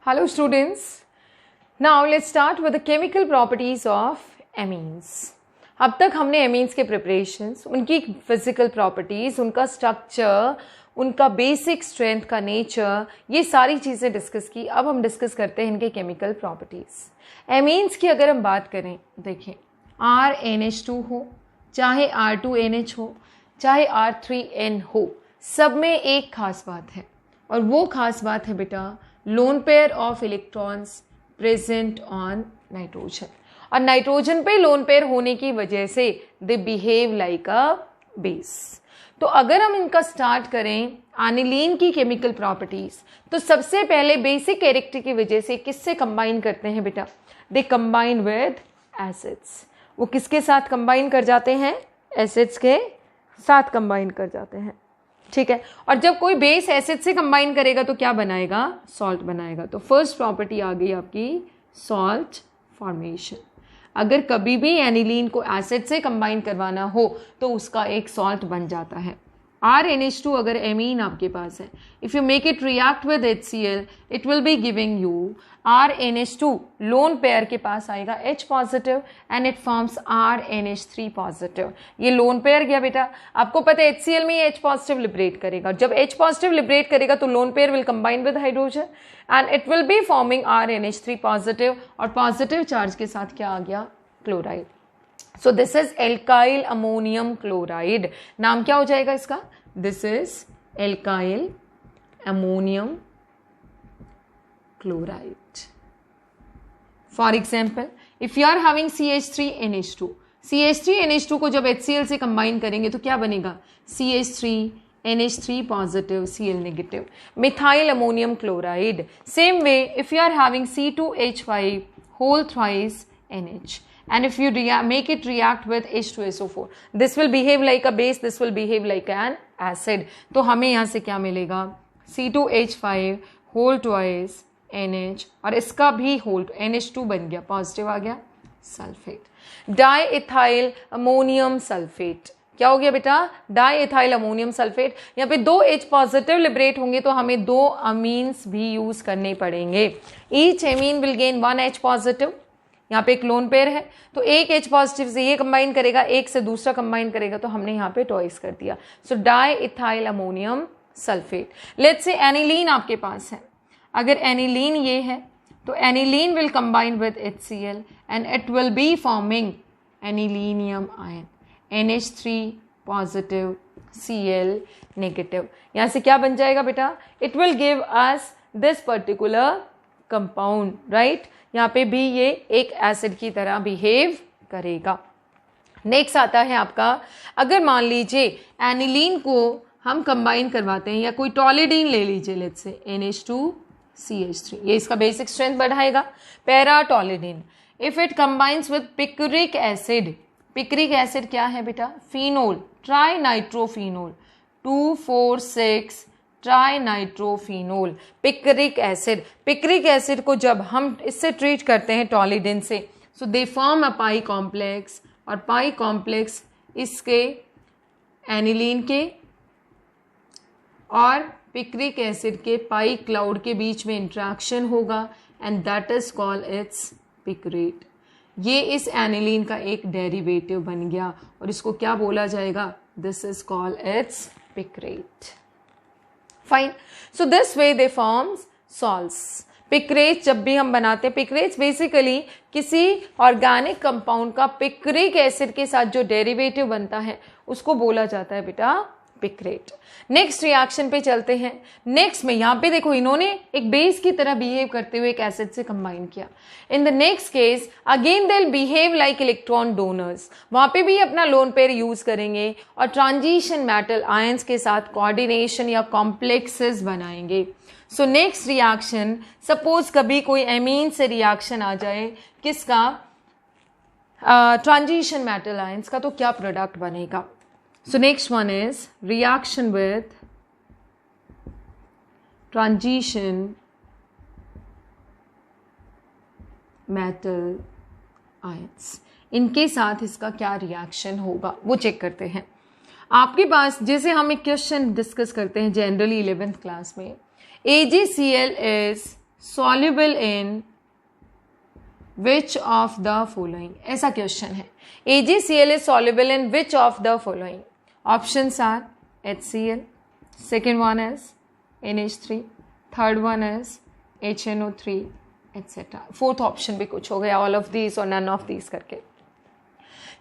Hello students. Now let's start with the chemical properties of amines. अब तक हमने amines के preparations, उनकी physical properties, उनका structure, उनका basic strength का nature, ये सारी चीज़ें डिस्कस की. अब हम डिस्कस करते हैं इनके chemical properties. amines की अगर हम बात करें, देखें RNH2 हो, चाहे R2NH हो, चाहे R3N हो, सब में एक खास बात है और वो खास बात है बेटा loan pair of electrons present on nitrogen. और नाइट्रोजन पे लोन पेयर होने की वजह से they behave like a base. तो अगर हम इनका स्टार्ट करें एनिलीन की केमिकल प्रॉपर्टीज, तो सबसे पहले बेसिक कैरेक्टर की वजह से किससे कंबाइन करते हैं बेटा? They combine with acids. वो किसके साथ कंबाइन कर जाते हैं? एसिड्स के साथ कंबाइन कर जाते हैं. ठीक है. और जब कोई बेस एसिड से कंबाइन करेगा तो क्या बनाएगा? सॉल्ट बनाएगा. तो फर्स्ट प्रॉपर्टी आ गई आपकी सॉल्ट फॉर्मेशन. अगर कभी भी एनिलीन को एसिड से कंबाइन करवाना हो तो उसका एक सॉल्ट बन जाता है. RNH2 अगर एमीन आपके पास है, if you make it react with HCl it will be giving you RNH2. Lone pair के पास आएगा H positive and it forms RNH3 positive. ये लोन पेयर गया बेटा. आपको पता है HCl में H पॉजिटिव लिबरेट करेगा. जब H पॉजिटिव लिबरेट करेगा तो lone pair will combine with hydrogen and it will be forming RNH3 positive. और पॉजिटिव चार्ज के साथ क्या आ गया? Chloride. So this is alkyl ammonium chloride. नाम क्या हो जाएगा इसका? This is alkyl ammonium chloride. For example, if you are having CH3NH2, CH3NH2 को जब HCl से कंबाइन करेंगे तो क्या बनेगा? CH3NH3 positive, Cl negative, methyl ammonium chloride. Same way if you are having C2H5 whole thrice NH, and if you make it react with H2SO4, this will behave like a base, this will behave like an acid. तो हमें यहाँ से क्या मिलेगा? C2H5 whole twice NH और इसका भी whole NH2 बन गया, पॉजिटिव आ गया, sulphate. Di ethyl ammonium sulphate. क्या हो गया बेटा? Di ethyl ammonium sulphate. यहाँ पे 2 H पॉजिटिव लिबरेट होंगे तो हमें 2 अमीन्स भी यूज करने पड़ेंगे. Each amine will gain 1 H positive. यहाँ पे एक लोन पेयर है तो एक H पॉजिटिव से ये कंबाइन करेगा, एक से दूसरा कंबाइन करेगा, तो हमने यहाँ पे टॉइस कर दिया. So diethyl ammonium sulphate. Let's say aniline आपके पास है. अगर एनिलीन ये है तो aniline will combine with HCl and it will be forming anilinium ion, NH3 positive, Cl negative. यहाँ से क्या बन जाएगा बेटा? It will give us this particular compound, right. यहाँ पे भी ये एक एसिड की तरह बिहेव करेगा. नेक्स्ट आता है आपका, अगर मान लीजिए एनिलीन को हम कंबाइन करवाते हैं या कोई टॉलिडीन ले लीजिए, लेट्स से NH2CH3, ये इसका बेसिक स्ट्रेंथ बढ़ाएगा. Paratoluidine if it combines with picric acid. Picric acid क्या है बेटा? Phenol, trinitrophenol, 2,4,6 trinitrophenol, picric acid. Picric acid को जब हम इससे ट्रीट करते हैं टॉलिडीन से, सो they form a pi complex और पाई कॉम्प्लेक्स इसके एनिलीन के और पिक्रिक एसिड के पाई क्लाउड के बीच में इंट्रैक्शन होगा and that is called its picrate. ये इस एनिलीन का एक डेरिवेटिव बन गया और इसको क्या बोला जाएगा? This is called its picrate. Fine. So this way they forms salts. Picrate जब भी हम बनाते हैं, पिक्रेट्स बेसिकली किसी ऑर्गेनिक कंपाउंड का पिक्रिक एसिड के साथ जो डेरिवेटिव बनता है उसको बोला जाता है बेटा पिक्रेट. नेक्स्ट रिएक्शन पे चलते हैं. नेक्स्ट में यहाँ पे देखो इन्होंने एक बेस की तरह बिहेव करते हुए एक एसिड से कंबाइन किया. In the next case again they will behave like electron donors. वहां पे भी अपना लोन पेयर यूज करेंगे और ट्रांजिशन मेटल आयंस के साथ कोऑर्डिनेशन या कॉम्प्लेक्सेस बनाएंगे. सो नेक्स्ट रिएक्शन, सपोज कभी कोई एमीन से रिएक्शन आ जाए, किसका? ट्रांजिशन मेटल आयंस का, तो क्या प्रोडक्ट बनेगा? So next one is reaction with transition metal ions. इनके साथ इसका क्या रिएक्शन होगा वो चेक करते हैं. आपके पास जैसे हम एक क्वेश्चन डिस्कस करते हैं जनरली 11th क्लास में, AgCl is soluble in which of the following? ऐसा क्वेश्चन है. AgCl is soluble in which of the following? Options are HCl, second one is NH3, third one is HNO3, etc. Fourth option भी कुछ हो गया, all of these और none of these करके.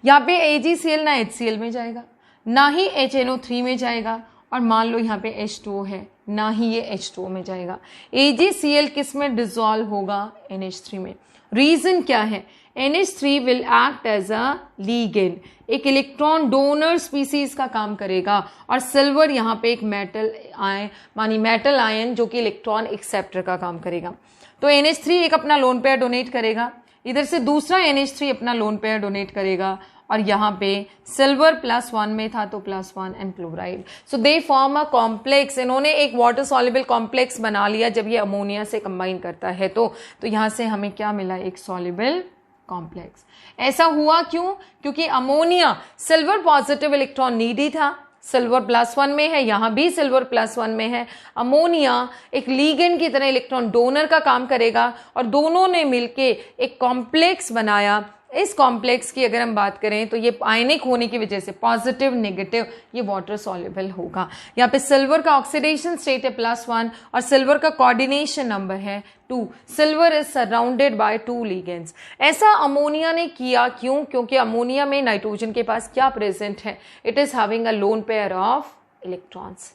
यहाँ पे AgCl ना HCl में जाएगा, ना ही HNO3 में जाएगा, और मान लो यहाँ पे H2O है, ना ही ये H2O में जाएगा. AgCl किस में डिजोल्व होगा? NH3 में. रीजन क्या है? NH3 will act as a ligand, एक इलेक्ट्रॉन डोनर स्पीसीज का काम करेगा, और सिल्वर यहाँ पे एक मेटल आयन, मानी मेटल आयन जो कि इलेक्ट्रॉन एक्सेप्टर का काम करेगा. तो NH3 एक अपना लोन पेयर डोनेट करेगा, इधर से दूसरा NH3 अपना लोन पेयर डोनेट करेगा, और यहाँ पे सिल्वर +1 में था तो +1 and chloride. So they form a complex. इन्होंने एक वाटर सॉल्युबल कॉम्प्लेक्स बना लिया जब ये अमोनिया से कंबाइन करता है. तो यहाँ से हमें क्या मिला? एक सॉल्युबल कॉम्प्लेक्स. ऐसा हुआ क्यों? क्योंकि ammonia silver positive electron needy था, सिल्वर +1 में है, यहाँ भी सिल्वर +1 में है. अमोनिया एक लीगेंड की तरह इलेक्ट्रॉन डोनर का काम करेगा, और दोनों ने मिलके एक कॉम्प्लेक्स बनाया. इस कॉम्प्लेक्स की अगर हम बात करें तो ये आयनिक होने की वजह से पॉजिटिव नेगेटिव ये वाटर सॉल्युबल होगा. यहाँ पे सिल्वर का ऑक्सीडेशन स्टेट है +1 और सिल्वर का कोऑर्डिनेशन नंबर है 2. Silver is surrounded by 2 ligands. ऐसा अमोनिया ने किया क्यों? क्योंकि अमोनिया में नाइट्रोजन के पास क्या प्रेजेंट है? It is having a loan pair of electrons.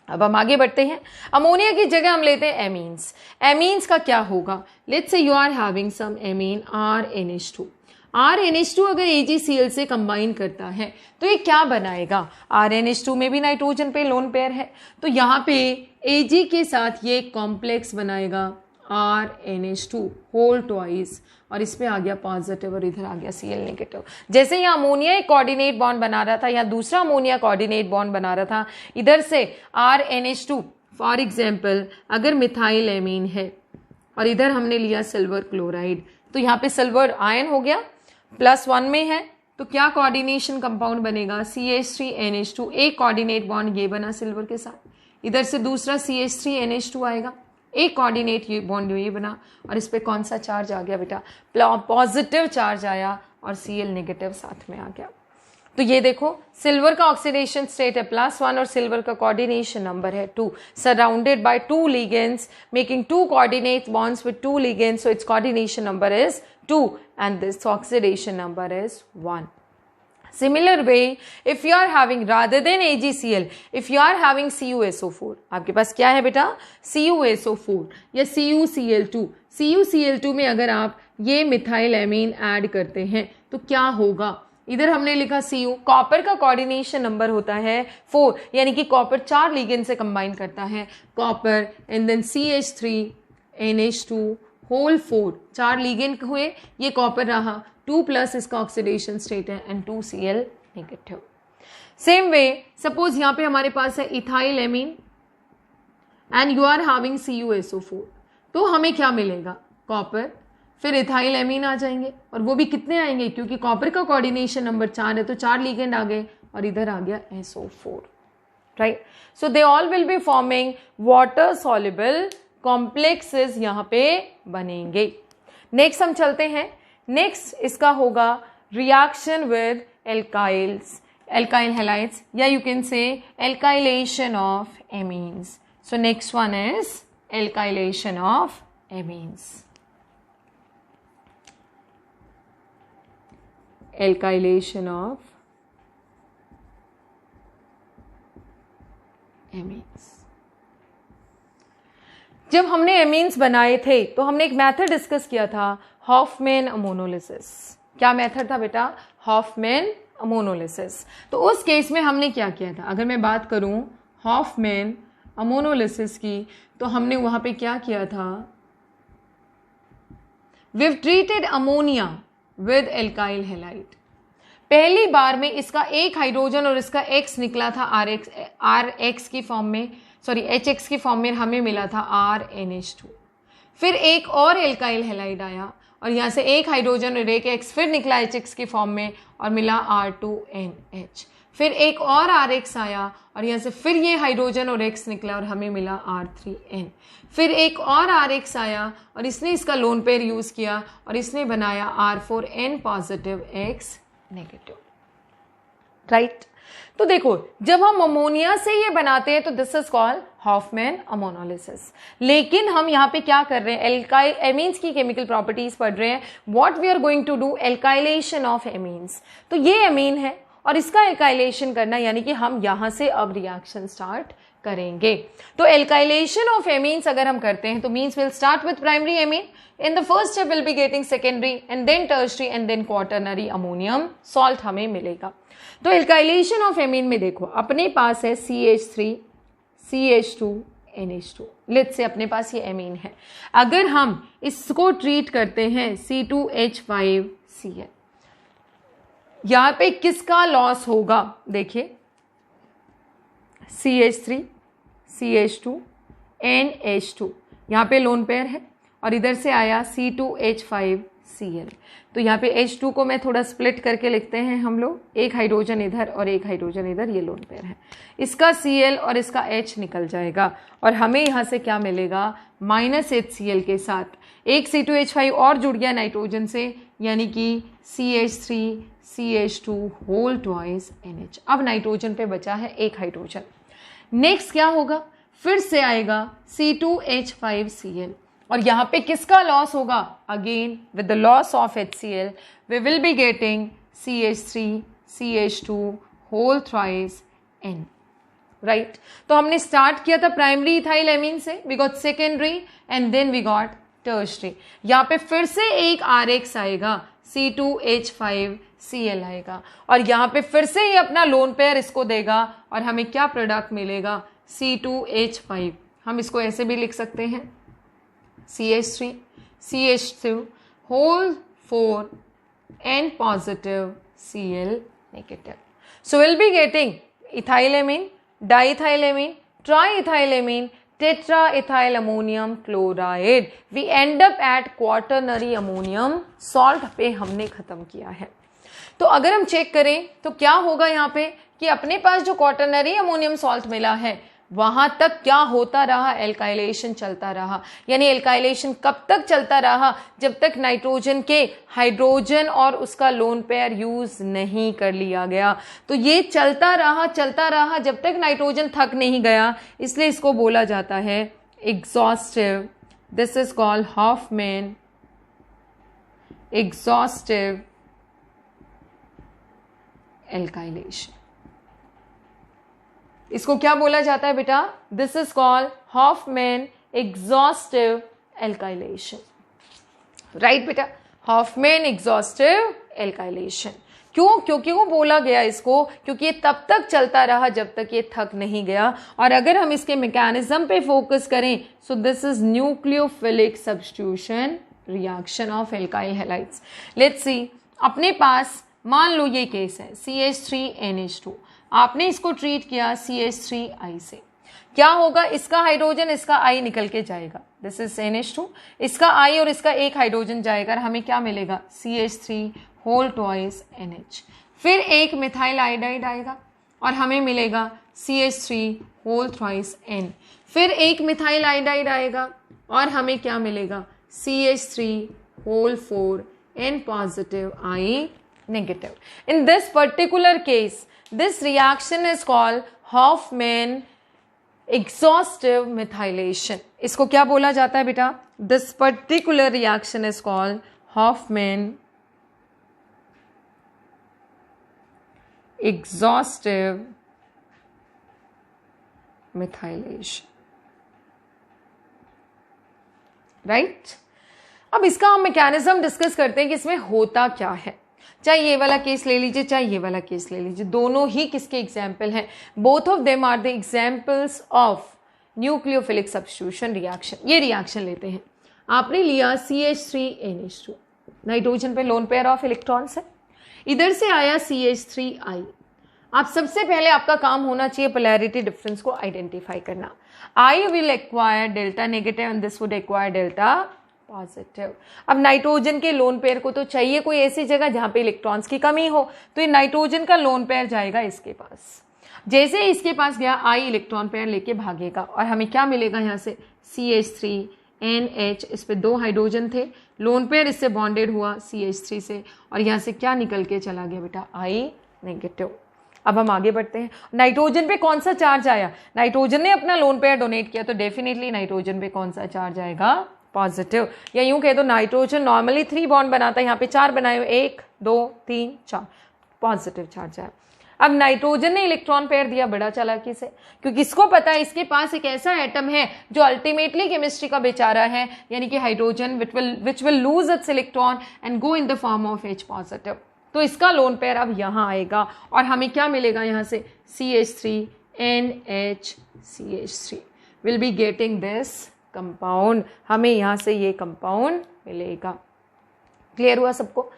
अब हम आगे बढ़ते हैं. अमोनिया की जगह हम लेते हैं एमीन्स. एमीन्स का क्या होगा? Let's say you are having some amine RNH2. RNH2 अगर AgCl से कंबाइन करता है तो ये क्या बनाएगा? RNH2 में भी नाइट्रोजन पे लोन पेयर है, तो यहाँ पे Ag के साथ ये कॉम्प्लेक्स बनाएगा RNH2 होल ट्वाइस, और इस पे आ गया पॉजिटिव और इधर आ गया Cl नेगेटिव. जैसे यहाँ अमोनिया एक कोऑर्डिनेट बॉन्ड बना रहा था, यहाँ दूसरा अमोनिया कोऑर्डिनेट बॉन्ड बना रहा था. इधर से RNH2 फॉर एग्जाम्पल अगर मिथाइल एमीन है और इधर हमने लिया सिल्वर क्लोराइड, तो यहाँ पे सिल्वर आयन हो गया, +1 में है, तो क्या कोऑर्डिनेशन कंपाउंड बनेगा? CH3NH2. एक कोऑर्डिनेट बॉन्ड ये बना सिल्वर के साथ, इधर से दूसरा CH3NH2 आएगा, एक कोऑर्डिनेट ये बॉन्ड ये बना, और इस पे कौन सा चार्ज आ गया बेटा? पॉजिटिव चार्ज आया, और Cl नेगेटिव साथ में आ गया. तो ये देखो सिल्वर का ऑक्सीडेशन स्टेट है +1 और सिल्वर का कोऑर्डिनेशन नंबर है 2, surrounded by 2 ligands making 2 coordinate bonds with 2 ligands. So it's coordination number is 2 and this oxidation number is 1. Similar way, if you are having rather than AgCl, if you are having CuSO4, आपके पास क्या है बेटा? CuSO4 या CuCl2. CuCl2 में अगर आप ये methyl amine add करते हैं तो क्या होगा? इधर हमने लिखा Cu, कॉपर का कोऑर्डिनेशन नंबर होता है 4, यानी कि कॉपर 4 लिगेंड से कंबाइन करता है. Copper and then CH3NH2 whole 4, 4 ligand हुए, ये कॉपर रहा 2+ इसका ऑक्सीडेशन स्टेट है and 2 Cl negative. Same way suppose यहाँ पे हमारे पास है ethyl amine and you are having CuSO4, तो हमें क्या मिलेगा? कॉपर, फिर इथाइल एमीन आ जाएंगे, और वो भी कितने आएंगे? क्योंकि कॉपर का कोऑर्डिनेशन नंबर 4 है तो 4 लिगेंड आ गए, और इधर आ गया SO4, right. So they all will be forming water soluble complexes यहाँ पे बनेंगे. नेक्स्ट हम चलते हैं. नेक्स्ट इसका होगा रिएक्शन विद एल्काइल हैलाइड्स, या you can say alkylation of amines. So next one is alkylation of amines. Alkylation of amines. जब हमने एमीन्स बनाए थे तो हमने एक मेथड डिस्कस किया था, हॉफमैन अमोनोलिसिस. क्या मेथड था बेटा? Hofmann ammonolysis. तो उस केस में हमने क्या किया था? अगर मैं बात करूं हॉफमैन अमोनोलिसिस की, तो हमने वहां पे क्या किया था? We treated ammonia with alkyl halide. पहली बार में इसका एक हाइड्रोजन और इसका X निकला था RX की फॉर्म में, सॉरी HX की फॉर्म में हमें मिला था RNH2. फिर एक और एल्काइल हैलाइड आया और यहाँ से एक हाइड्रोजन और एक X फिर निकला HX की फॉर्म में और मिला R2NH. फिर एक और RX आया और यहाँ से फिर ये हाइड्रोजन और X निकला और हमें मिला R3N। फिर एक और RX आया और इसने इसका लोन पेयर यूज़ किया और इसने बनाया R4N positive X negative, right. तो देखो जब हम अमोनिया से ये बनाते हैं तो this is called Hofmann ammonolysis. लेकिन हम यहाँ पे क्या कर रहे हैं, एमीन्स की केमिकल प्रॉपर्टीज पढ़ रहे हैं। What we are going to do, alkylation of amines. तो ये एमीन है और इसका एल्काइलेशन करना, यानी कि हम यहाँ से अब रिएक्शन स्टार्ट करेंगे। तो एल्काइलेशन ऑफ एमीन्स अगर हम करते हैं तो means will start with primary amine, in the first step will be getting secondary and then tertiary and then quaternary ammonium salt हमें मिलेगा। तो एल्काइलेशन ऑफ एमीन में देखो अपने पास है CH3 CH2 NH2, let's say अपने पास ये एमीन है। अगर हम इसको ट्रीट करते हैं C2H5Cl, यहां पे किसका लॉस होगा, देखिए CH3 CH2 NH2, यहाँ पे लोन पेयर है और इधर से आया C2H5Cl। तो यहाँ पे H2 को मैं थोड़ा स्प्लिट करके लिखते हैं हम लोग, एक हाइड्रोजन इधर और एक हाइड्रोजन इधर, ये लोन पेयर है। इसका Cl और इसका H निकल जाएगा और हमें यहाँ से क्या मिलेगा, -HCl के साथ एक C2H5 और जुड़ गया नाइट्रोजन से, यानी कि CH3 CH2 whole twice NH। अब नाइट्रोजन पे बचा है एक हाइड्रोजन। नेक्स्ट क्या होगा, फिर से आएगा C2H5Cl और यहाँ पे किसका लॉस होगा, again with the loss of HCl we will be getting CH3 CH2 whole thrice N, right. तो हमने स्टार्ट किया था प्राइमरी इथाइल एमीन से, we got secondary and then we got tertiary. यहाँ पे फिर से एक RX आएगा, C2H5Cl आएगा और यहाँ पे फिर से ये अपना लोन पेयर इसको देगा और हमें क्या प्रोडक्ट मिलेगा, C2H5। हम इसको ऐसे भी लिख सकते हैं CH3 CH2 whole 4 N positive Cl negative. So we'll be getting ethylamine, diethylamine, triethylamine, tetraethyl ammonium chloride. We end up at quaternary ammonium salt पे हमने खत्म किया है। तो अगर हम चेक करें तो क्या होगा यहाँ पे कि अपने पास जो क्वाटरनरी अमोनियम सॉल्ट मिला है वहां तक क्या होता रहा, एल्काइलेशन चलता रहा। यानी एल्काइलेशन कब तक चलता रहा, जब तक नाइट्रोजन के हाइड्रोजन और उसका लोन पेयर यूज नहीं कर लिया गया। तो ये चलता रहा जब तक नाइट्रोजन थक नहीं गया, इसलिए इसको बोला जाता है exhaustive. This is called Hofmann exhaustive alkylation. इसको क्या बोला जाता है बेटा, this is called Hofmann exhaustive alkylation, right बेटा, हॉफमैन एग्जॉस्टिव एल्काइलेशन। क्यों, क्योंकि वो बोला गया इसको, क्योंकि ये तब तक चलता रहा जब तक ये थक नहीं गया। और अगर हम इसके मैकेनिज्म पे फोकस करें, सो this is nucleophilic substitution reaction of alkyl halides. Let's see, अपने पास मान लो ये केस है CH3NH2, आपने इसको ट्रीट किया CH3I से, क्या होगा, इसका हाइड्रोजन इसका I निकल के जाएगा, दिस इज NH2, इसका I और इसका एक हाइड्रोजन जाएगा और हमें क्या मिलेगा, CH3 होल ट्वाइस NH। फिर एक मिथाइल आयोडाइड आएगा और हमें मिलेगा CH3 होल थ्राइस N। फिर एक मिथाइल आयोडाइड आएगा और हमें क्या मिलेगा, CH3 whole 4 N positive I negative. In this particular case, this reaction is called Hofmann exhaustive methylation. इसको क्या बोला जाता है बेटा, this particular reaction is called Hofmann exhaustive methylation, right? अब इसका हम मैकेनिज्म डिस्कस करते हैं कि इसमें होता क्या है। चाहे ये वाला केस ले लीजिए, चाहे ये वाला केस ले लीजिए, दोनों ही किसके एग्जाम्पल हैं, both of them are the examples of nucleophilic substitution reaction. ये रिएक्शन लेते हैं, आपने लिया CH3NH2, नाइट्रोजन पे लोन पेयर ऑफ इलेक्ट्रॉन्स है, इधर से आया CH3I। आप सबसे पहले आपका काम होना चाहिए पोलैरिटी डिफरेंस को आइडेंटिफाई करना। I will acquire delta negative and this would acquire delta positive. अब नाइट्रोजन के लोन पेयर को तो चाहिए कोई ऐसी जगह जहां पे इलेक्ट्रॉन्स की कमी हो, तो ये नाइट्रोजन का लोन पेयर जाएगा इसके पास। जैसे इसके पास गया आई इलेक्ट्रॉन पेयर लेके भागेगा और हमें क्या मिलेगा यहाँ से CH3NH, इस पे 2 हाइड्रोजन थे, लोन पेयर इससे बॉन्डेड हुआ CH3 से और यहाँ से क्या निकल के चला गया बेटा I नेगेटिव। अब हम आगे बढ़ते हैं। नाइट्रोजन पे कौन सा चार्ज आया, नाइट्रोजन ने अपना लोन पेयर डोनेट किया तो डेफिनेटली नाइट्रोजन पे कौन सा चार्ज आएगा, पॉजिटिव। या यूं कह दो नाइट्रोजन नॉर्मली 3 बॉन्ड बनाता है, यहाँ पे 4 बनाए, 1 2 3 4, पॉजिटिव चार्ज आया। अब नाइट्रोजन ने इलेक्ट्रॉन पेयर दिया बड़ा चालाकी से, क्योंकि इसको पता है इसके पास एक ऐसा एटम है जो अल्टीमेटली केमिस्ट्री का बेचारा है, यानी कि hydrogen which will lose its electron and go in the form of H positive. तो इसका लोन पेयर अब यहाँ आएगा और हमें क्या मिलेगा यहाँ से CH3NH CH3 will be getting this compound, हमें यहाँ से ये कंपाउंड मिलेगा। क्लियर हुआ सबको?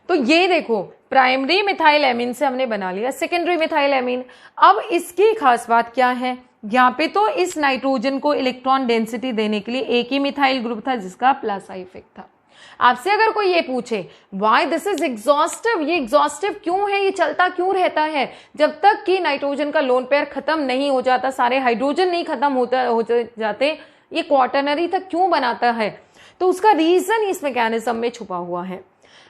तो ये देखो प्राइमरी मिथाइल एमीन से हमने बना लिया सेकेंडरी मिथाइल एमीन। अब इसकी खास बात क्या है, यहाँ पे तो इस नाइट्रोजन को इलेक्ट्रॉन डेंसिटी देने के लिए एक ही मिथाइल ग्रुप था जिसका प्लस आई इफेक्ट था। आपसे अगर कोई ये पूछे वाई दिस इज एग्जॉस्टिव, ये एग्जॉस्टिव क्यों है, ये चलता क्यों रहता है जब तक कि नाइट्रोजन का लोन पेयर खत्म नहीं हो जाता, सारे हाइड्रोजन नहीं खत्म हो जाते, ये क्वाटरनरी तक क्यों बनाता है, तो उसका रीजन इस मैकेनिज्म में छुपा हुआ है।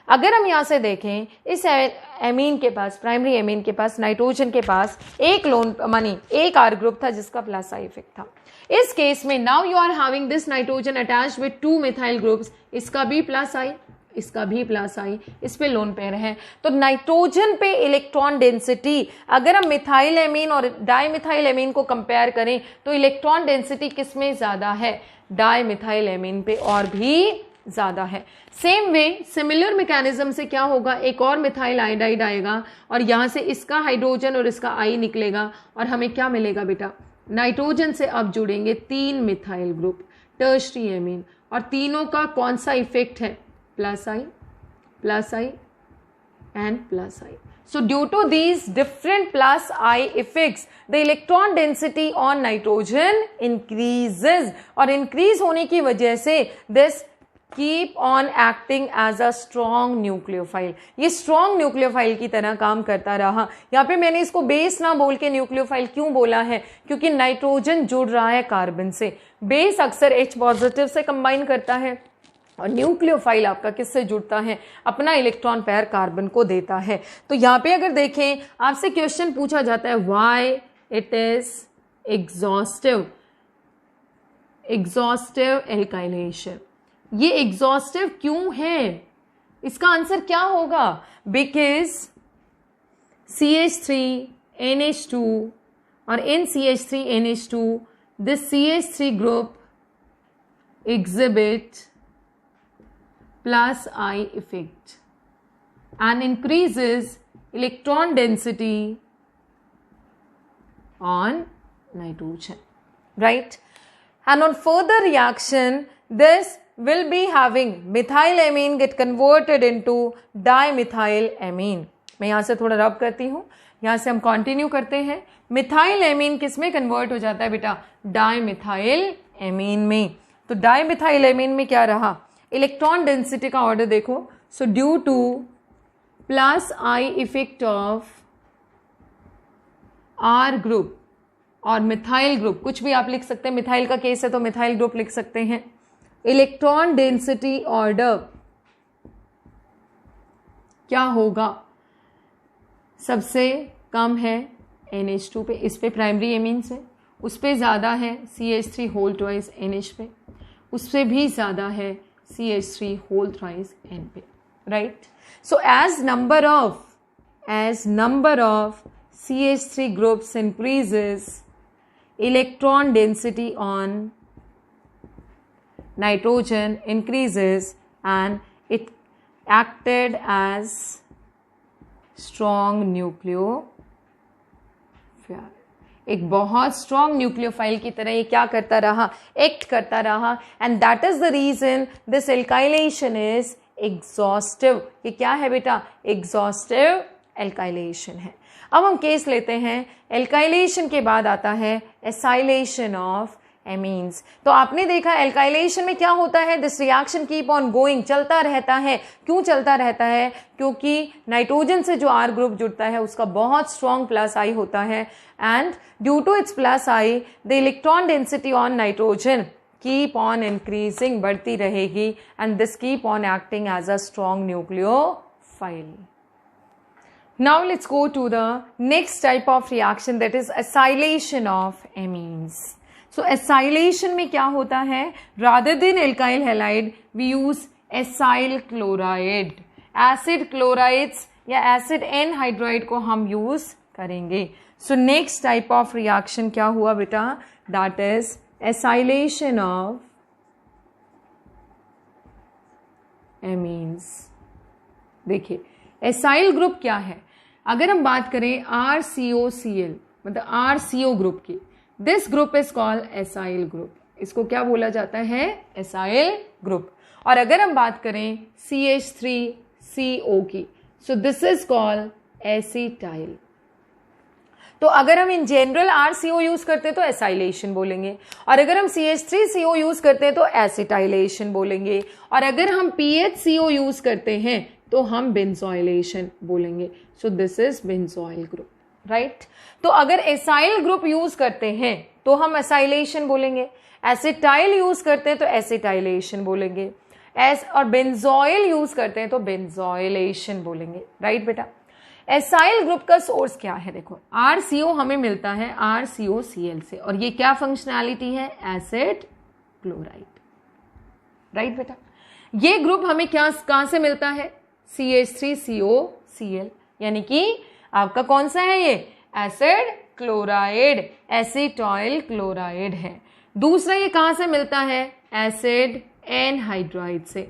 अगर हम यहाँ से देखें इस एमीन के पास, प्राइमरी एमीन के पास, नाइट्रोजन के पास एक आर ग्रुप था जिसका प्लस आई इफेक्ट था। इस केस में now you are having this nitrogen attached with 2 methyl groups, इसका भी प्लस आई, इसका भी प्लस आई, इस पे लोन पेयर है। तो नाइट्रोजन पे इलेक्ट्रॉन डेंसिटी अगर हम मिथाइल एमीन और डाइमिथाइल एमीन को कंपेयर करें तो इलेक्ट्रॉन डेंसिटी किस में ज्यादा है, डाइमिथाइल एमीन पे और भी ज्यादा है। सेम वे सिमिलर मैकेनिज्म से क्या होगा, एक और मिथाइल आयोडाइड आएगा और यहां से इसका हाइड्रोजन और इसका आई निकलेगा और हमें क्या मिलेगा बेटा, नाइट्रोजन से अब जुड़ेंगे 3 मिथाइल ग्रुप टर्शरी एमीन और तीनों का कौन सा इफेक्ट है, plus I and plus I. So due to these different plus I effects, the electron density on nitrogen increases और increase होने की वजह से this keep on acting as a strong nucleophile, ये strong nucleophile की तरह काम करता रहा। यहाँ पे मैंने इसको बेस ना बोल के nucleophile क्यों बोला है, क्योंकि नाइट्रोजन जुड़ रहा है कार्बन से, बेस अक्सर H पॉजिटिव से कंबाइन करता है और न्यूक्लियोफाइल आपका किससे जुड़ता है, अपना इलेक्ट्रॉन पेयर कार्बन को देता है। तो यहाँ पे अगर देखें आपसे क्वेश्चन पूछा जाता है why it is exhaustive alkylation, ये एग्जॉस्टिव क्यों है, इसका आंसर क्या होगा, बिकॉज CH3NH2 और इन CH3NH2 this CH3 group exhibit plus I effect and increases electron density on nitrogen, right? And on further reaction this will be having methyl amine get converted into dimethyl amine। मैं यहाँ से थोड़ा रब करती हूँ, यहाँ से हम कंटिन्यू करते हैं। मिथाइल एमीन किस में कन्वर्ट हो जाता है बेटा, डाइमिथाइल एमीन में। तो डाइमिथाइल एमीन में क्या रहा, इलेक्ट्रॉन डेंसिटी का ऑर्डर देखो, so due to plus I effect of R group और मिथाइल ग्रुप, कुछ भी आप लिख सकते हैं, मिथाइल का केस है तो मिथाइल ग्रुप लिख सकते हैं। इलेक्ट्रॉन डेंसिटी ऑर्डर क्या होगा, सबसे कम है NH2 पे, इस पे प्राइमरी एमीन से, उस पे ज़्यादा है CH3 होल ट्वाइस NH पे, उससे भी ज़्यादा है CH3 होल थ्राइस N पे, right. So as number of CH3 groups increases, electron density on nitrogen increases and it acted as strong nucleophile, एक बहुत स्ट्रॉन्ग न्यूक्लियोफाइल की तरह ये क्या करता रहा, एक्ट करता रहा, and that is the reason this alkylation is exhaustive. ये क्या है बेटा, एग्जॉस्टिव एल्काइलेशन है। अब हम केस लेते हैं, एल्काइलेशन के बाद आता है एसाइलेशन ऑफ एमीन्स। तो आपने देखा एल्काइलेशन में क्या होता है, this reaction keep on going, चलता रहता है। क्यों चलता रहता है? क्योंकि नाइट्रोजन से जो R ग्रुप जुड़ता है उसका बहुत स्ट्रॉन्ग प्लस आई होता है, and due to its plus I the electron density on nitrogen keep on increasing, बढ़ती रहेगी, and this keep on acting as a strong nucleophile. Now let's go to the next type of reaction, that is acylation of amines. So acylation में क्या होता है, rather than alkyl halide we use acyl chloride. Acid chlorides या acid anhydride को हम use करेंगे. So next type of reaction क्या हुआ बेटा, that is acylation of amines. देखिए एसाइल ग्रुप क्या है, अगर हम बात करें RCOCl मतलब RCO ग्रुप की, this group is called acyl group. इसको क्या बोला जाता है, एसाइल ग्रुप. और अगर हम बात करें CH3CO की, सो दिस इज कॉल्ड एसिटाइल. तो अगर हम इन जनरल RCO यूज करते हैं तो एसाइलेशन बोलेंगे, और अगर हम CH3CO यूज करते हैं तो एसिटाइलेशन बोलेंगे, और अगर हम PHCO यूज करते हैं तो हम बेंजोइलेशन बोलेंगे. सो this is benzoyl group, right. तो अगर एसाइल ग्रुप यूज करते हैं तो हम एसाइलेशन बोलेंगे, एसिटाइल यूज करते हैं तो एसिटाइलेशन बोलेंगे, और बेंजोइल यूज करते हैं तो बेंजोइलेशन बोलेंगे, राइट बेटा. एसाइल ग्रुप का सोर्स क्या है, देखो RCO हमें मिलता है RCOCl से, और ये क्या फंक्शनैलिटी है, एसिड क्लोराइड, राइट बेटा. ये ग्रुप हमें क्या कहां से मिलता है, CH3COCl, यानी कि आपका कौन सा है ये, एसिड क्लोराइड, एसिटाइल क्लोराइड है. दूसरा ये कहां से मिलता है, एसिड एनहाइड्राइड से.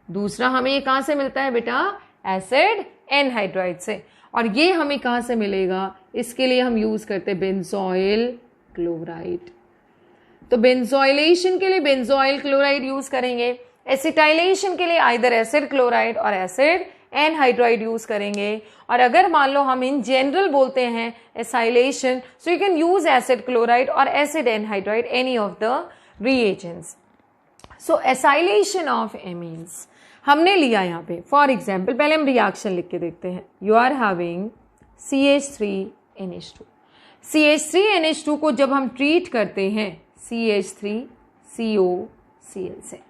दूसरा हमें ये कहां से मिलता है बेटा, एसिड एनहाइड्राइड से. और ये हमें कहां से मिलेगा, इसके लिए हम यूज करते हैं बेंजोइल क्लोराइड. तो बेंजोइलेशन के लिए बेंजोइल क्लोराइड यूज करेंगे, एसिटाइलेशन के लिए आइदर एसिड क्लोराइड और एसिड एनहाइड्राइड यूज करेंगे. और अगर मान लो हम इन जनरल बोलते हैं acylation, so you can use acid chloride और acid anhydride, any of the reagents. So acylation of amines हमने लिया यहाँ पे, फॉर एग्जाम्पल पहले हम रिएक्शन लिख के देखते हैं. You are having CH3NH2. CH3NH2 को जब हम ट्रीट करते हैं CH3COCl से,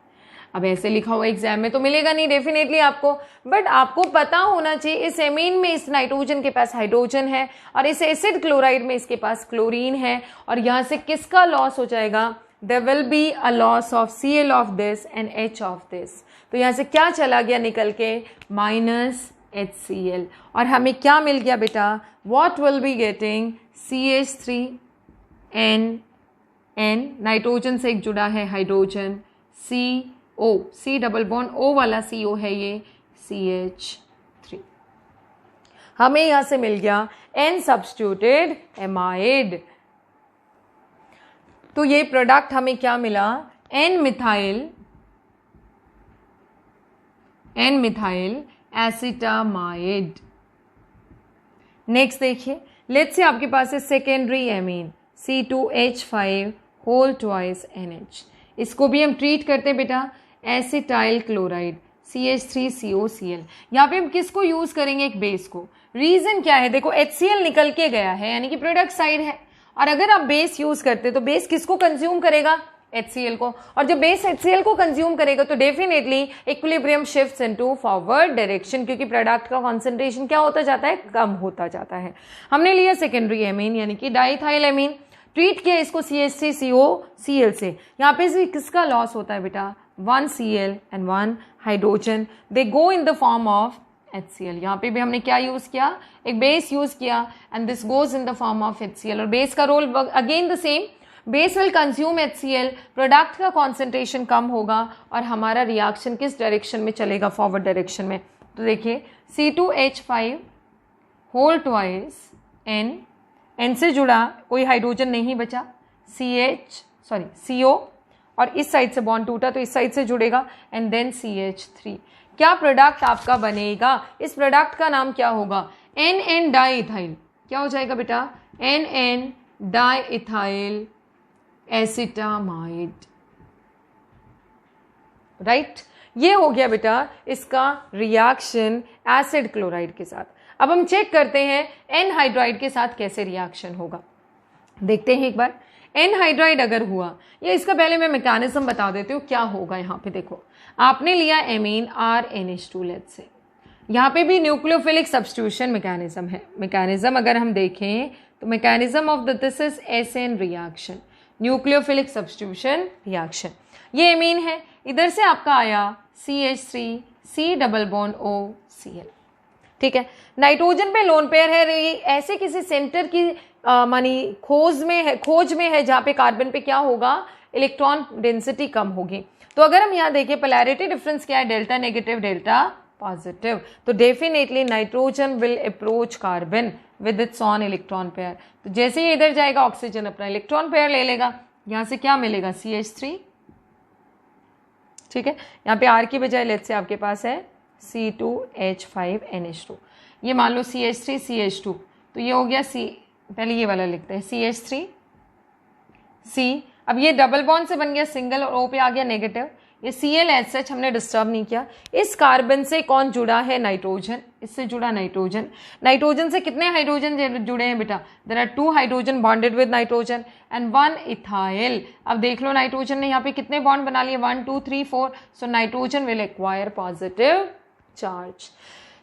अब ऐसे लिखा हुआ एग्जाम में तो मिलेगा नहीं डेफिनेटली आपको, बट आपको पता होना चाहिए इस एमीन में इस नाइट्रोजन के पास हाइड्रोजन है, और इस एसिड क्लोराइड में इसके पास क्लोरीन है, और यहाँ से किसका लॉस हो जाएगा, there will be a loss of Cl of this and H of this. तो यहाँ से क्या चला गया निकल के, -HCl, और हमें क्या मिल गया बेटा, what will be getting, CH3N, nitrogen से एक जुड़ा है hydrogen, CO, C double bond O वाला CO है ये, CH3. हमें यहां से मिल गया N सब्स्टिट्यूटेड एमाइड. तो ये प्रोडक्ट हमें क्या मिला, N मिथाइल एसिटामाइड. नेक्स्ट देखिए, लेट्स से आपके पास है secondary amine C2H5 whole twice NH. इसको भी हम ट्रीट करते हैं बेटा, एसिटाइल क्लोराइड CH3COCl. यहाँ पे हम किसको यूज करेंगे, एक बेस को. रीजन क्या है, देखो HCl निकल के गया है यानी कि प्रोडक्ट साइड है, और अगर आप बेस यूज करते तो बेस किसको कंज्यूम करेगा, HCl को, और जब बेस HCl को कंज्यूम करेगा तो definitely equilibrium shifts into forward direction, क्योंकि प्रोडक्ट का कॉन्सेंट्रेशन क्या होता जाता है, कम होता जाता है. हमने लिया सेकेंडरी एमीन यानी कि डाइथाइल एमीन, ट्रीट किया इसको CH3COCl से. यहाँ पे किसका लॉस होता है बेटा, 1 Cl and 1 hydrogen, they go in the form of HCl. यहाँ पे भी हमने क्या यूज किया, एक बेस यूज किया, and this goes in the form of HCl. और बेस का role again the same, base will consume HCl, product का कॉन्सेंट्रेशन कम होगा, और हमारा रिएक्शन किस डायरेक्शन में चलेगा, फॉरवर्ड डायरेक्शन में. तो देखिए C2H5 होल ट्वाइस N से जुड़ा कोई हाइड्रोजन नहीं बचा, CO, और इस साइड से बॉन्ड टूटा तो इस साइड से जुड़ेगा, एंड देन CH3. क्या प्रोडक्ट आपका बनेगा, इस प्रोडक्ट का नाम क्या होगा, NN डाइइथाइल. क्या हो जाएगा बेटा, NN डाइइथाइल एसिटामाइड, राइट। ये हो गया बेटा इसका रिएक्शन एसिड क्लोराइड के साथ। अब हम चेक करते हैं एनहाइड्राइड के साथ कैसे रिएक्शन होगा, देखते हैं एक बार। एनहाइड्राइड अगर हुआ, या इसका पहले मैं मैकेनिज्म बता देती हूँ क्या होगा। यहाँ पे देखो, आपने लिया एमीन RNH2 लेट से, यहाँ पे भी न्यूक्लियोफिलिक सब्स्टिट्यूशन मैकेनिज्म है। मैकेनिज्म अगर हम देखें तो mechanism of this is SN reaction, nucleophilic substitution reaction. ये एमीन है, इधर से आपका आया CH3 C double bond OCl, ठीक है। नाइट्रोजन पे लोन पेयर है, ये ऐसे किसी सेंटर की मानी खोज में है जहाँ पे कार्बन पे क्या होगा, इलेक्ट्रॉन डेंसिटी कम होगी। तो अगर हम यहाँ देखें पोलैरिटी डिफरेंस क्या है, डेल्टा नेगेटिव डेल्टा पॉजिटिव, तो definitely nitrogen will approach carbon with its on electron pair. तो जैसे ही इधर जाएगा ऑक्सीजन अपना इलेक्ट्रॉन पेयर ले लेगा, यहाँ से क्या मिलेगा CH3, ठीक है। यहाँ पे R की बजाय लेट से आपके पास है C2H5NH2, ये मान लो CH3 CH2, तो ये हो गया C, पहले ये वाला लिखते हैं CH3 C। अब ये डबल बॉन्ड से बन गया सिंगल और O पे आ गया नेगेटिव, ये ClH हमने डिस्टर्ब नहीं किया। इस कार्बन से कौन जुड़ा है, नाइट्रोजन, इससे जुड़ा नाइट्रोजन। नाइट्रोजन से कितने हाइड्रोजन जुड़े हैं बेटा, there are 2 hydrogen bonded with nitrogen and 1 ethyl. अब देख लो नाइट्रोजन ने यहाँ पे कितने बॉन्ड बना लिए, 1 2 3 4, so nitrogen will acquire positive charge.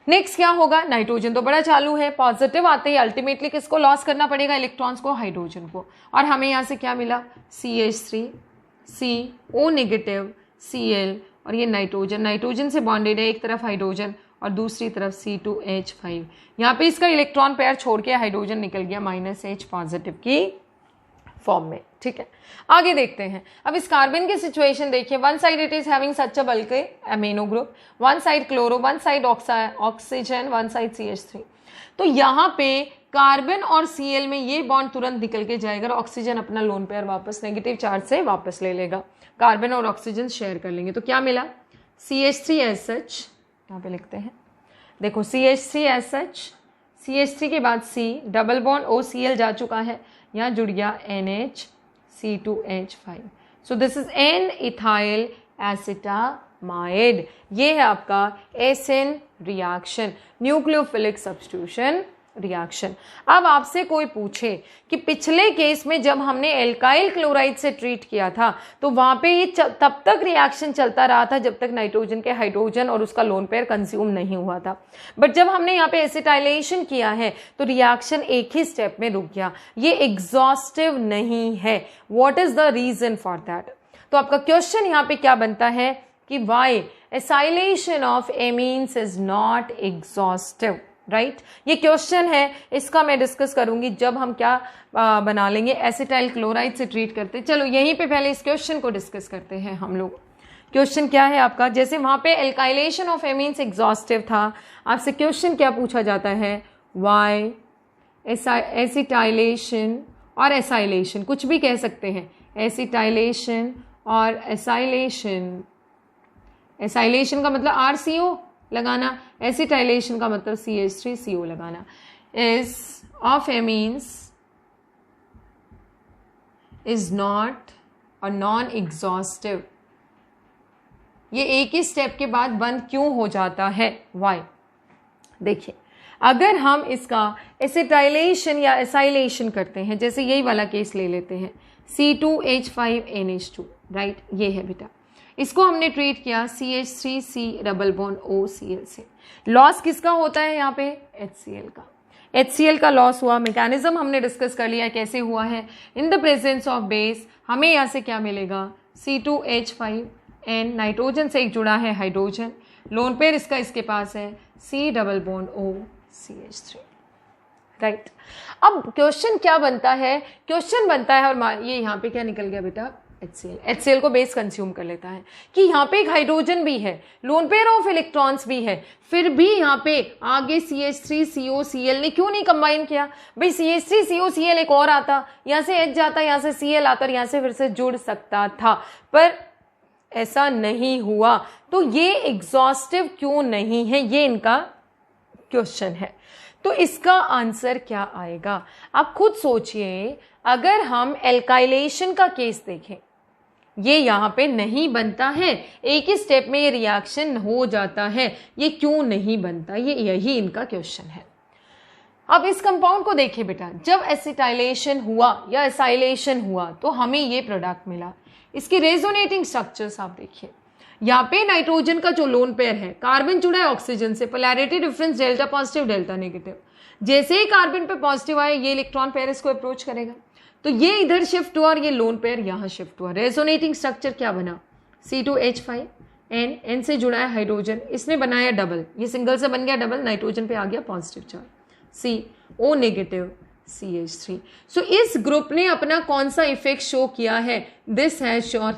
Next क्या होगा, नाइट्रोजन तो बड़ा चालू है, पॉजिटिव आते ही अल्टीमेटली किसको लॉस करना पड़ेगा, इलेक्ट्रॉन्स को, हाइड्रोजन को। और हमें यहाँ से क्या मिला, CH3 C O negative Cl, और ये नाइट्रोजन, नाइट्रोजन से बॉन्डेड है, एक तरफ हाइड्रोजन और दूसरी तरफ C2H5। यहाँ पे इसका इलेक्ट्रॉन पेयर छोड़ के हाइड्रोजन निकल गया -H पॉजिटिव की फॉर्म में, ठीक है। आगे देखते हैं। अब इस कार्बन की सिचुएशन देखिए, one side it is having such a बल्कि amino group, one side chloro, one side oxygen, one side CH3। तो यहाँ पे कार्बन और Cl में ये बॉन्ड तुरंत निकल के जाएगा और ऑक्सीजन अपना लोन पेयर वापस नेगेटिव चार्ज से वापस ले लेगा, कार्बन और ऑक्सीजन शेयर कर लेंगे। तो क्या मिला, CH3SH, यहाँ पे लिखते हैं, देखो CH3SH, CH3 के बाद C डबल बॉन्ड OCl जा चुका है, यहाँ जुड़ गया NH C2H5। So this is an ethyl acetamide. ये है आपका SN reaction, nucleophilic substitution reaction. अब आपसे कोई पूछे कि पिछले केस में जब हमने एल्काइल क्लोराइड से ट्रीट किया था तो वहां पे ये तब तक रिएक्शन चलता रहा था जब तक नाइट्रोजन के हाइड्रोजन और उसका लोन पेयर कंज्यूम नहीं हुआ था। बट जब हमने यहाँ पे एसिटाइलेशन किया है तो रिएक्शन एक ही स्टेप में रुक गया, ये एग्जॉस्टिव नहीं है। What is the reason for that? तो आपका क्वेश्चन यहाँ पे क्या बनता है कि why acylation of amines is not exhaustive, right? ये क्वेश्चन है, इसका मैं डिस्कस करूंगी जब हम क्या बना लेंगे, एसिटाइल क्लोराइड से ट्रीट करते। चलो यहीं पे पहले इस क्वेश्चन को डिस्कस करते हैं हम लोग। क्वेश्चन क्या है आपका, जैसे वहां पे एल्काइलेशन ऑफ एमीन्स एग्जॉस्टिव था, आपसे क्वेश्चन क्या पूछा जाता है, वाई एसिटाइलेशन और एसाइलेशन, कुछ भी कह सकते हैं, एसिटाइलेशन और एसाइलेशन। एसाइलेशन का मतलब RCO लगाना, एसिटाइलेशन का मतलब CH3CO लगाना, is of amines is not और नॉन एग्जॉस्टिव। ये एक ही स्टेप के बाद बंद क्यों हो जाता है, वाई? देखिए अगर हम इसका एसिटाइलेशन या एसाइलेशन करते हैं, जैसे यही वाला केस ले लेते हैं, C2H5NH2, राइट, ये है बेटा, इसको हमने ट्रीट किया CH3C डबल बॉन्ड OCl से। लॉस किसका होता है यहाँ पे, HCl का। HCl का लॉस हुआ, मैकेनिज्म हमने डिस्कस कर लिया कैसे हुआ है, इन द प्रेजेंस ऑफ बेस। हमें यहाँ से क्या मिलेगा, C2H5N, नाइट्रोजन से एक जुड़ा है हाइड्रोजन, लोन पेयर इसका इसके पास है C double bond OCH3, right. अब क्वेश्चन क्या बनता है, क्वेश्चन बनता है, और ये यहाँ पे क्या निकल गया बेटा, HCl को बेस कंज्यूम कर लेता है कि यहाँ पे एक हाइड्रोजन भी है, लोन पेयर ऑफ इलेक्ट्रॉन्स भी है, फिर भी यहाँ पे आगे CH3COCl ने क्यों नहीं कंबाइन किया? भाई CH3COCl एक और आता, यहाँ से H जाता, यहाँ से Cl आता और यहाँ से फिर से जुड़ सकता था, पर ऐसा नहीं हुआ। तो ये एग्जॉस्टिव क्यों नहीं है, ये इनका क्वेश्चन है। तो इसका आंसर क्या आएगा? आप खुद सोचिए, अगर हम एल्काइलेशन का केस देखें, ये यहां पे नहीं बनता है, एक ही स्टेप में ये रिएक्शन हो जाता है, ये क्यों नहीं बनता? यही इनका क्वेश्चन है। अब इस कंपाउंड को देखिए बेटा, जब एसिटाइलेशन हुआ या एसाइलेशन हुआ तो हमें ये प्रोडक्ट मिला। इसकी रेजोनेटिंग स्ट्रक्चर्स आप देखिए, यहाँ पे नाइट्रोजन का जो लोन पेयर है, कार्बन जुड़ा है ऑक्सीजन से, polarity difference delta positive delta negative. जैसे ही कार्बन पे पॉजिटिव आए, ये इलेक्ट्रॉन पेयर इसको अप्रोच करेगा, तो ये इधर शिफ्ट हुआ और ये लोन पेयर यहाँ शिफ्ट हुआ। रेजोनेटिंग स्ट्रक्चर क्या बना? C2H5, N से जुड़ा है हाइड्रोजन, इसने बनाया डबल, ये सिंगल से बन गया डबल, नाइट्रोजन पे आ गया positive charge, CO negative CH3। सो इस ग्रुप ने अपना कौन सा इफेक्ट शो किया है? This has shown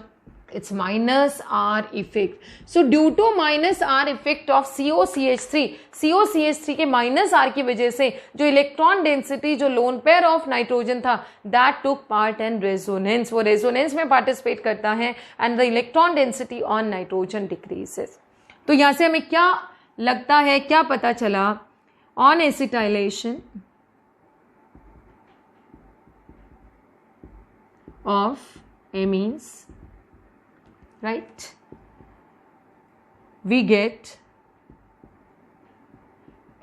its -R effect. So due to -R effect of COCH3 के -R की वजह से जो इलेक्ट्रॉन डेंसिटी जो लोन पेयर ऑफ नाइट्रोजन था, that took part in resonance, वो रेजोनेंस में पार्टिसिपेट करता है and the electron density on nitrogen decreases. तो यहां से हमें क्या लगता है, क्या पता चला? On acetylation of amines, right, we get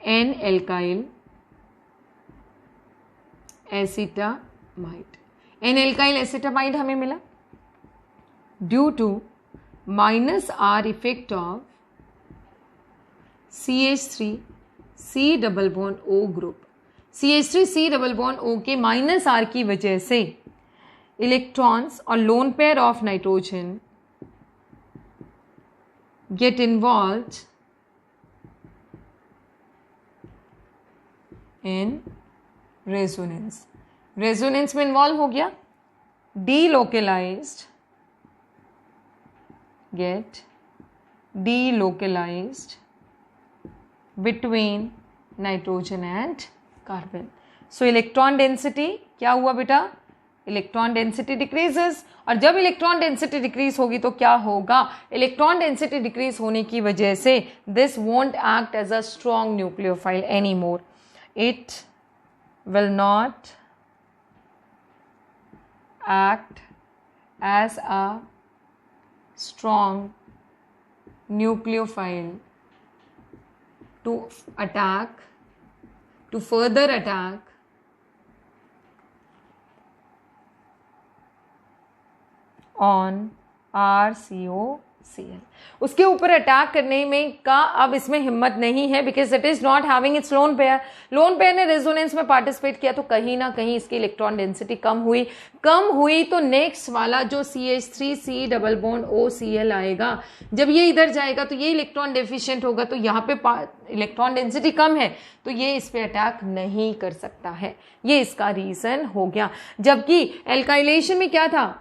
N-alkyl acetamide. N-alkyl acetamide हमें मिला due to -R effect of CH3 C double bond O group. CH3 C double bond O के -R की वजह से इलेक्ट्रॉन्स और lone pair of nitrogen get involved in resonance. Resonance में involve हो गया, delocalized, get delocalized between nitrogen and carbon. So electron density क्या हुआ बेटा? इलेक्ट्रॉन डेंसिटी डिक्रीजेस, और जब इलेक्ट्रॉन डेंसिटी डिक्रीज होगी तो क्या होगा? इलेक्ट्रॉन डेंसिटी डिक्रीज होने की वजह से this won't act as a strong nucleophile any more, it will not act as a strong nucleophile to attack, to further attack on RCOCl। उसके ऊपर अटैक करने में का अब इसमें हिम्मत नहीं है, because it is not having its lone pair. Lone pair ने रेजोनेंस में पार्टिसिपेट किया तो कहीं ना कहीं इसकी इलेक्ट्रॉन डेंसिटी कम हुई तो नेक्स्ट वाला जो CH3 C double bond OCl आएगा, जब ये इधर जाएगा तो ये इलेक्ट्रॉन डेफिशिएंट होगा, तो यहाँ पे इलेक्ट्रॉन डेंसिटी कम है तो ये इस पे अटैक नहीं कर सकता है, ये इसका रीजन हो गया। जबकि एल्काइलेशन में क्या था?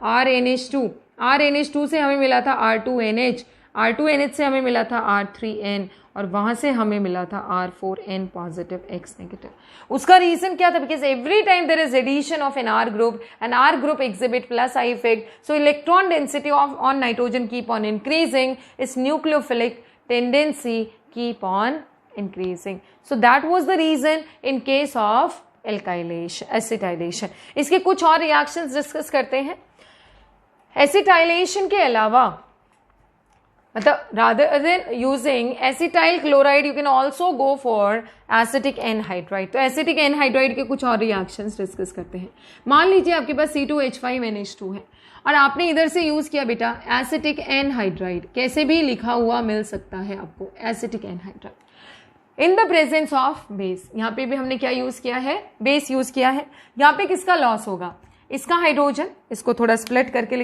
RNH2 से हमें मिला था R2NH से हमें मिला था R3N, और वहां से हमें मिला था R4N पॉजिटिव X नेगेटिव। उसका रीजन क्या था? Because every time there is addition of an R group and R group exhibit plus I effect, so electron density on nitrogen keep on increasing, its nucleophilic tendency keep on increasing. So that was the reason in case of acetylation. इसके कुछ और reactions discuss करते हैं। Acetylation के अलावा, मतलब rather than using acetyl chloride you can also go for acetic anhydride। तो acetic anhydride के कुछ और रिएक्शंस डिस्कस करते हैं। मान लीजिए आपके पास C2H5NH2 है और आपने इधर से यूज किया बेटा acetic anhydride, कैसे भी लिखा हुआ मिल सकता है आपको acetic anhydride in the presence of base. यहाँ पे भी हमने क्या यूज किया है? बेस यूज किया है। यहाँ पे किसका लॉस होगा? इसका हाइड्रोजन, इसको थोड़ा स्प्रेड करके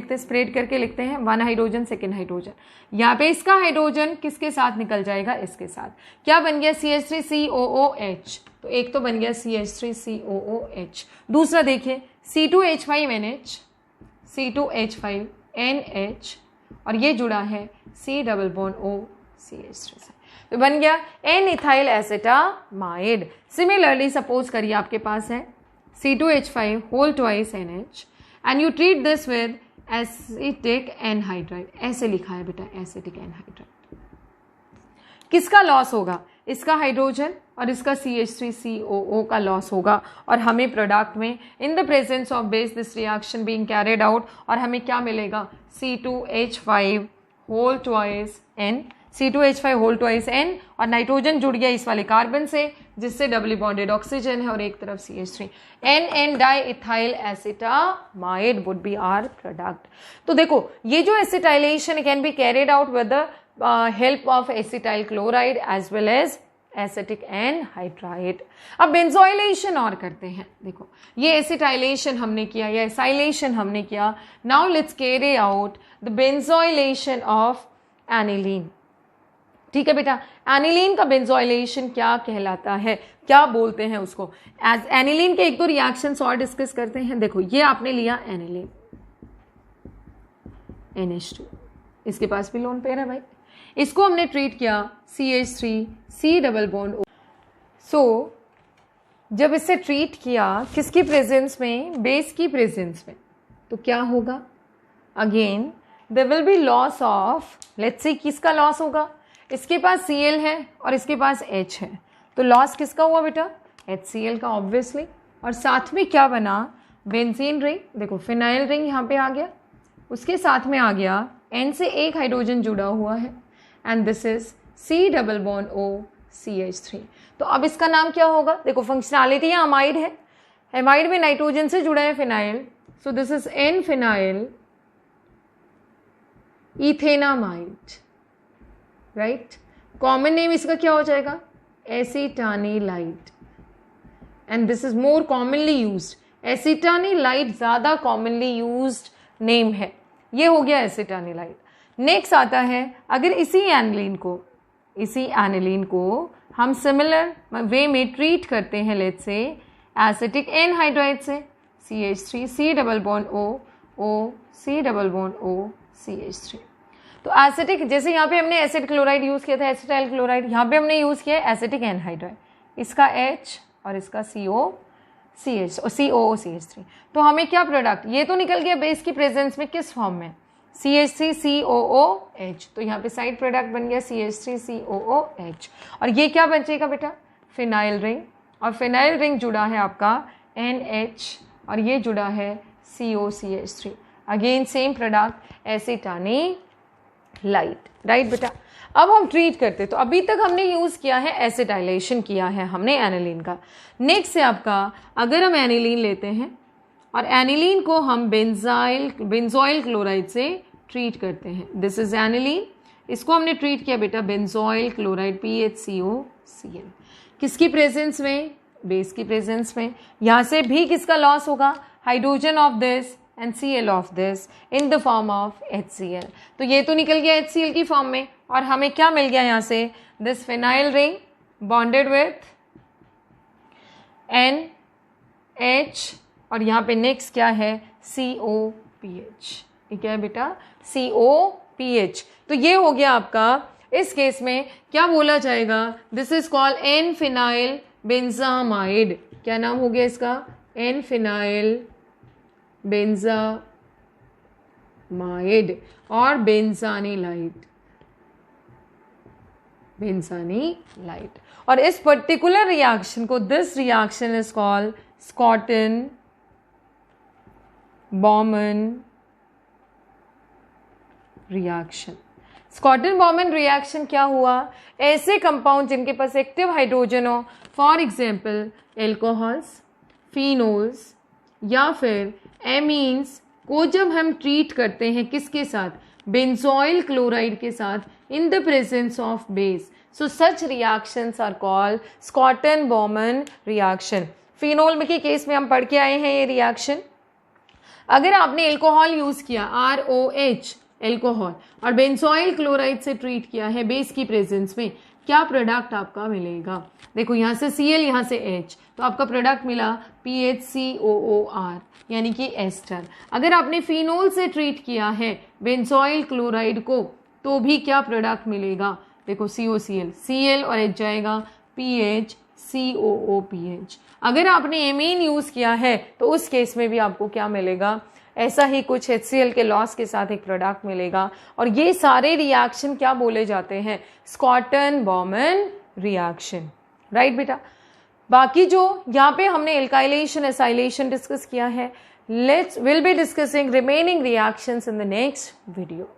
लिखते हैं, वन हाइड्रोजन सेकेंड हाइड्रोजन। यहाँ पे इसका हाइड्रोजन किसके साथ निकल जाएगा? इसके साथ। क्या बन गया? CH3COOH। तो एक तो बन गया CH3COOH। दूसरा देखिए C2H5NH, और ये जुड़ा है C double bond O CH3 से, तो बन गया N-ethyl acetamide। सिमिलरली सपोज करिए आपके पास है C2H5 whole twice NH and you treat this with acetic anhydride, ऐसे लिखा है बेटा acetic anhydride। किसका लॉस होगा? इसका हाइड्रोजन और इसका CH3COO का लॉस होगा और हमें प्रोडक्ट में in the presence of base this reaction being carried out और हमें क्या मिलेगा C2H5 whole twice N, C2H5 whole twice N और नाइट्रोजन जुड़ गया इस वाले कार्बन से जिससे डबली बॉन्डेड ऑक्सीजन है और एक तरफ CH3 NN diethyl acetamide would be our product. तो देखो ये जो acetylation can be carried out with the help of acetyl chloride as well as acetic anhydride. अब बेंजोइलेशन और करते हैं। देखो ये एसिटाइलेशन हमने किया या एसाइलेशन हमने किया, now let's carry out the benzoylation of aniline. ठीक है बेटा, एनिलीन का बेंजोइलेशन क्या कहलाता है, क्या बोलते हैं उसको। एज एनिलीन के एक दो रिएक्शंस और डिस्कस करते हैं। देखो ये आपने लिया एनिलीन NH2, इसके पास भी लोन पेयर है भाई, इसको हमने ट्रीट किया CH3C डबल बॉन्ड O। सो जब इससे ट्रीट किया किसकी प्रेजेंस में, बेस की प्रेजेंस में, तो क्या होगा, again there will be loss of, let's say किसका लॉस होगा, इसके पास Cl है और इसके पास H है, तो लॉस किसका हुआ बेटा, HCl का ऑब्वियसली। और साथ में क्या बना, बेंजीन रिंग, देखो फिनाइल रिंग यहाँ पे आ गया, उसके साथ में आ गया N से एक हाइड्रोजन जुड़ा हुआ है and this is C double bond O CH3। तो अब इसका नाम क्या होगा, देखो फंक्शनैलिटी या अमाइड है, एमाइड में नाइट्रोजन से जुड़ा है phenyl, so this is N phenyl ethanamide, right. Common name इसका क्या हो जाएगा, acetanilide and this is more commonly used, acetanilide ज्यादा कॉमनली यूज्ड नेम है, ये हो गया एसिटानिलाइड। नेक्स्ट आता है, अगर इसी एनिलीन को हम सिमिलर वे में ट्रीट करते हैं, लेट्स से एसिटिक एनहाइड्राइड से CH3C double bond O C double bond O CH3। तो एसिटिक, जैसे यहाँ पे हमने एसिड क्लोराइड यूज़ किया था, एसिटाइल क्लोराइड, यहाँ पे हमने यूज़ किया है एसिटिक एनहाइड्राइड, इसका H और इसका COCH और COOCH3। तो हमें क्या प्रोडक्ट, ये तो निकल गया बेस की प्रेजेंस में किस फॉर्म में, CH3COOH, तो यहाँ पे साइड प्रोडक्ट बन गया CH3COOH और ये क्या बचेगा बेटा, फिनाइल रिंग, और फिनाइल रिंग जुड़ा है आपका NH और ये जुड़ा है COCH3, again same product acetanilide, right बेटा। अब हम ट्रीट करते, तो अभी तक हमने यूज़ किया है एसिटाइलेशन किया है हमने एनिलीन का। नेक्स्ट है आपका, अगर हम एनिलीन लेते हैं और एनिलीन को हम बेंजोइल क्लोराइड से ट्रीट करते हैं, दिस इज एनिलीन, इसको हमने ट्रीट किया बेटा बेंजोइल क्लोराइड PHCOCl, किसकी प्रेजेंस में, बेस की प्रेजेंस में। यहाँ से भी किसका लॉस होगा, hydrogen of this and Cl of this in the form of HCl। तो ये तो निकल गया HCl की फॉर्म में और हमें क्या मिल गया यहाँ से, this phenyl ring bonded with NH और यहाँ पे नेक्स्ट क्या है COPH, ये क्या है बेटा COPH। तो ये हो गया आपका, इस केस में क्या बोला जाएगा, this is called N phenyl benzamide, क्या नाम हो गया इसका, N फिनाइल बेंजामाइड और बेंजानिलाइड, और इस पर्टिकुलर रिएक्शन को, this reaction is called Schotten Baumann reaction. स्कॉटन Baumann reaction क्या हुआ, ऐसे कंपाउंड जिनके पास एक्टिव हाइड्रोजन हो, फॉर एग्जाम्पल एल्कोहल्स, फिनोल्स या फिर एमीन्स को जब हम ट्रीट करते हैं किसके साथ, बेंजोइल क्लोराइड के साथ in the presence of base, so such reactions are called Schotten Baumann reaction. Phenol के केस में हम पढ़ के आए हैं ये रिएक्शन। अगर आपने एल्कोहल यूज किया ROH एल्कोहल और बेंजोइल क्लोराइड से ट्रीट किया है बेस की प्रेजेंस में, क्या प्रोडक्ट आपका मिलेगा, देखो यहाँ से Cl यहाँ से H, तो आपका प्रोडक्ट मिला PHCOOR यानी कि एस्टर। अगर आपने फिनोल से ट्रीट किया है बेंजोइल क्लोराइड को, तो भी क्या प्रोडक्ट मिलेगा, देखो COCl, Cl और H जाएगा PHCOOPH। अगर आपने एमीन यूज किया है तो उस केस में भी आपको क्या मिलेगा, ऐसा ही कुछ HCl के लॉस के साथ एक प्रोडक्ट मिलेगा। और ये सारे रिएक्शन क्या बोले जाते हैं, स्कॉटन बॉमन रिएक्शन, राइट बेटा। बाकी जो यहाँ पे हमने एल्काइलेशन एसाइलेशन डिस्कस किया है, will be discussing remaining reactions in the next video.